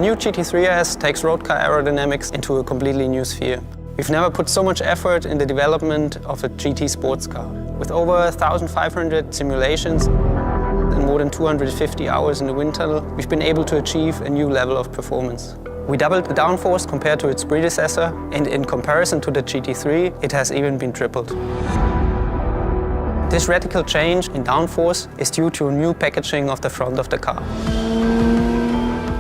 new GT3 RS takes road car aerodynamics into a completely new sphere. We've never put so much effort in the development of a GT sports car. With over 1,500 simulations and more than 250 hours in the wind tunnel, we've been able to achieve a new level of performance. We doubled the downforce compared to its predecessor, and in comparison to the GT3, it has even been tripled. This radical change in downforce is due to a new packaging of the front of the car.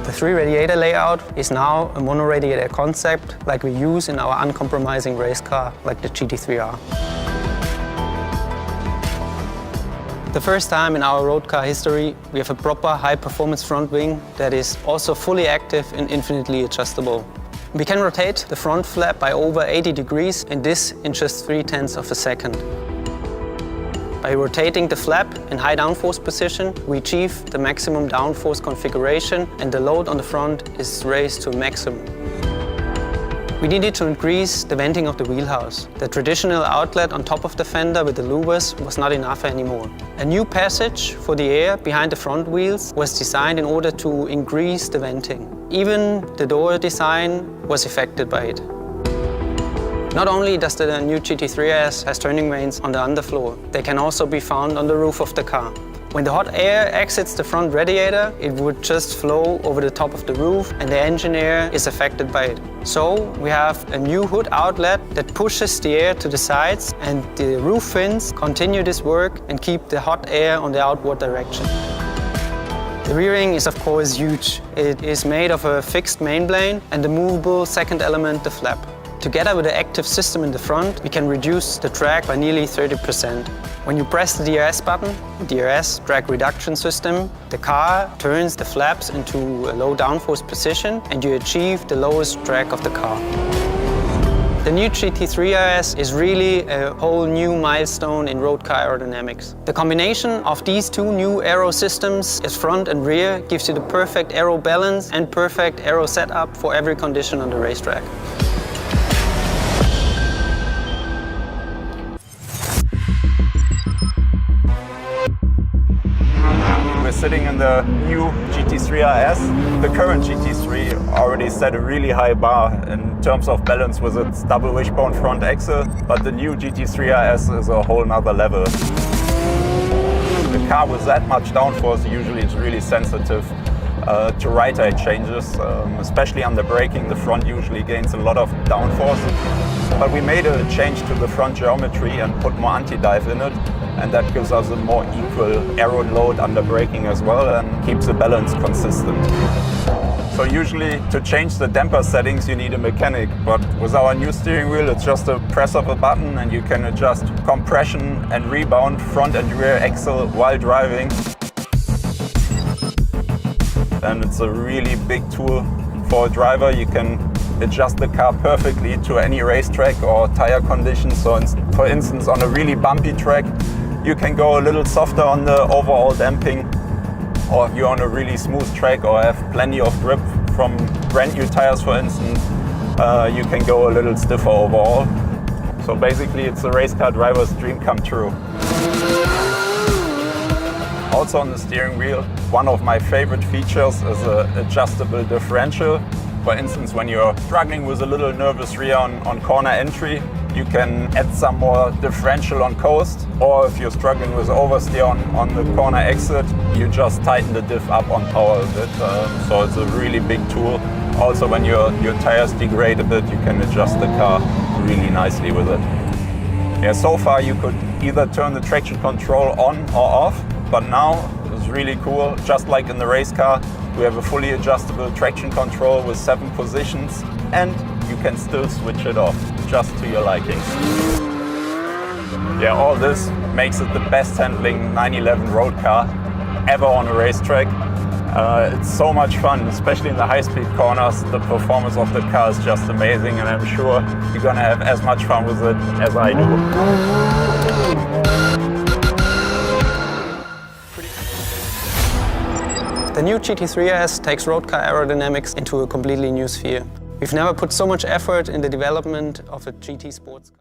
The 3-radiator layout is now a mono-radiator concept like we use in our uncompromising race car like the GT3 RS. The first time in our road car history, we have a proper high-performance front wing that is also fully active and infinitely adjustable. We can rotate the front flap by over 80 degrees, and this in just 0.3 of a second. By rotating the flap in high downforce position, we achieve the maximum downforce configuration, and the load on the front is raised to a maximum. We needed to increase the venting of the wheelhouse. The traditional outlet on top of the fender with the louvers was not enough anymore. A new passage for the air behind the front wheels was designed in order to increase the venting. Even the door design was affected by it. Not only does the new GT3 RS has turning vanes on the underfloor, they can also be found on the roof of the car. When the hot air exits the front radiator, it would just flow over the top of the roof, and the engine air is affected by it. So we have a new hood outlet that pushes the air to the sides, and the roof fins continue this work and keep the hot air on the outward direction. The rear wing is of course huge. It is made of a fixed mainplane and the movable second element, the flap. Together with the active system in the front, we can reduce the drag by nearly 30%. When you press the DRS button, the DRS drag reduction system, the car turns the flaps into a low downforce position and you achieve the lowest drag of the car. The new GT3 RS is really a whole new milestone in road car aerodynamics. The combination of these two new aero systems, as front and rear, gives you the perfect aero balance and perfect aero setup for every condition on the racetrack. Sitting in the new GT3 RS. The current GT3 already set a really high bar in terms of balance with its double wishbone front axle, but the new GT3 RS is a whole nother level. The car with that much downforce usually is really sensitive to right height changes, especially under braking. The front usually gains a lot of downforce. But we made a change to the front geometry and put more anti-dive in it, and that gives us a more equal aero load under braking as well and keeps the balance consistent. So usually to change the damper settings you need a mechanic, but with our new steering wheel it's just a press of a button and you can adjust compression and rebound, front and rear axle while driving. And it's a really big tool for a driver. You can adjust the car perfectly to any racetrack or tire conditions. So for instance, on a really bumpy track, you can go a little softer on the overall damping, or if you're on a really smooth track or have plenty of grip from brand new tires, for instance, you can go a little stiffer overall. So basically it's a race car driver's dream come true. Also on the steering wheel, one of my favorite features is an adjustable differential. For instance, when you're struggling with a little nervous rear on corner entry, you can add some more differential on coast, or if you're struggling with oversteer on the corner exit, you just tighten the diff up on power a bit. So it's a really big tool. Also when your tires degrade a bit, you can adjust the car really nicely with it. Yeah, so far you could either turn the traction control on or off, but now it's really cool. Just like in the race car, we have a fully adjustable traction control with 7 positions, and you can still switch it off, just to your liking. Yeah, all this makes it the best handling 911 road car ever on a racetrack. It's so much fun, especially in the high-speed corners. The performance of the car is just amazing, and I'm sure you're gonna have as much fun with it as I do. The new GT3 RS takes road car aerodynamics into a completely new sphere. We've never put so much effort in the development of a GT sports car.